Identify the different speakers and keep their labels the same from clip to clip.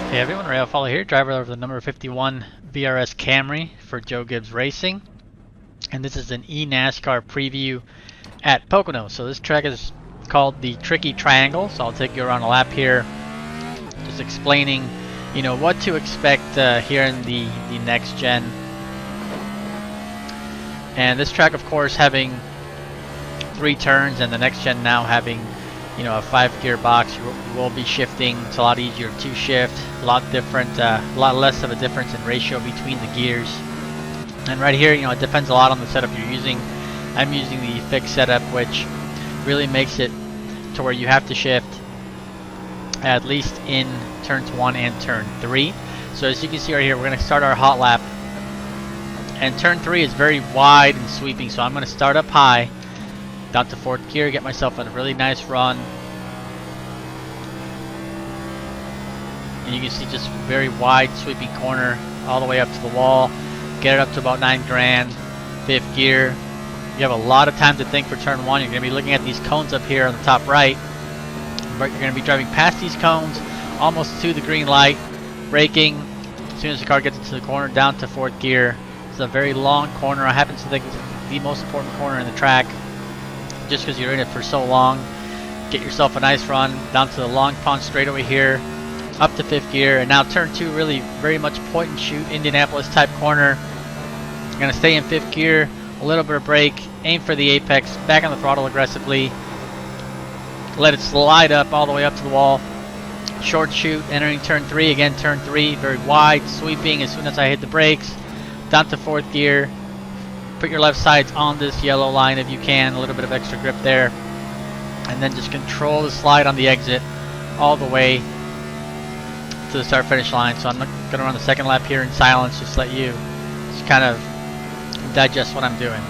Speaker 1: Hey everyone, Ray Alfalla here, driver of the number 51 VRS Camry for Joe Gibbs Racing. And this is an enascar preview at Pocono. So this track is called the Tricky Triangle. So I'll take you around a lap here, just explaining, what to expect here in the next gen. And this track, of course, having 3 turns, and the next gen now having a 5-gear box. You will be shifting. It's a lot easier to shift, a lot less of a difference in ratio between the gears. And right here, it depends a lot on the setup you're using. I'm using the fixed setup, which really makes it to where you have to shift at least in turns 1 and turn 3. So as you can see right here, we're going to start our hot lap, and turn 3 is very wide and sweeping. So I'm going to start up high, down to 4th gear, get myself a really nice run. And you can see just very wide sweeping corner all the way up to the wall. Get it up to about 9 grand, 5th gear. You have a lot of time to think for turn 1. You're going to be looking at these cones up here on the top right. But you're going to be driving past these cones, almost to the green light, braking. As soon as the car gets into the corner, down to 4th gear. It's a very long corner. I happen to think it's the most important corner in the track, just because you're in it for so long. Get yourself a nice run down to the long pond straightaway here, up to 5th gear, and now turn 2, really very much point and shoot Indianapolis type corner. You're going to stay in 5th gear, a little bit of brake, aim for the apex, back on the throttle aggressively, let it slide up all the way up to the wall. Short shoot, entering turn 3, again turn 3, very wide, sweeping as soon as I hit the brakes, down to 4th gear. Put your left sides on this yellow line if you can, a little bit of extra grip there, and then just control the slide on the exit all the way to the start finish line. So I'm not going to run the second lap here in silence, just let you just kind of digest what I'm doing.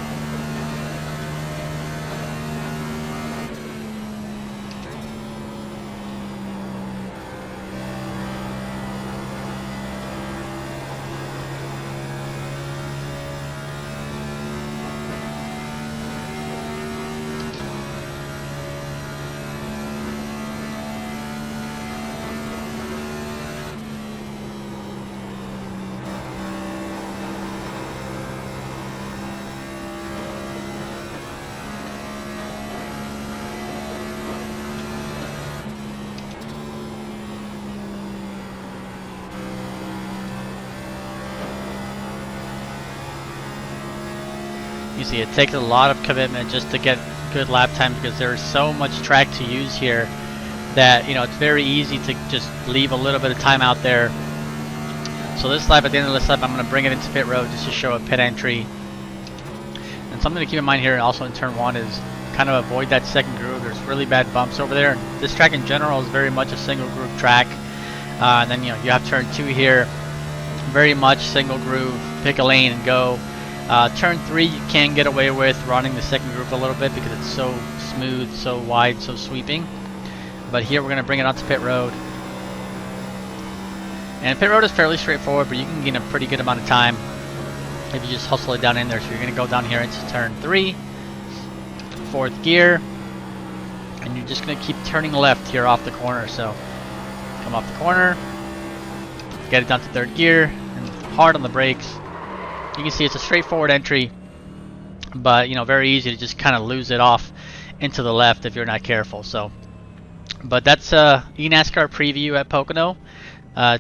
Speaker 1: You see, it takes a lot of commitment just to get good lap time, because there is so much track to use here that it's very easy to just leave a little bit of time out there. So this lap, at the end of this lap, I'm going to bring it into pit road just to show a pit entry. And something to keep in mind here also in turn 1 is kind of avoid that second groove. There's really bad bumps over there. This track in general is very much a single groove track. And then you have turn 2 here, very much single groove, pick a lane and go. Turn 3 you can get away with running the second groove a little bit because it's so smooth, so wide, so sweeping. But here we're going to bring it onto pit road. And pit road is fairly straightforward, but you can gain a pretty good amount of time if you just hustle it down in there. So you're going to go down here into turn 3, 4th gear, and you're just going to keep turning left here off the corner. So come off the corner, get it down to 3rd gear, and hard on the brakes. You can see it's a straightforward entry, but very easy to just kind of lose it off into the left if you're not careful. So, but that's enascar preview at Pocono.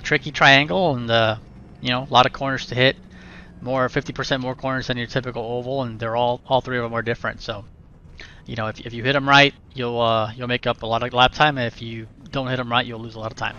Speaker 1: Tricky triangle, and a lot of corners to hit. 50% more corners than your typical oval, and they're all 3 of them are different. So, if you hit them right, you'll make up a lot of lap time, and if you don't hit them right, you'll lose a lot of time.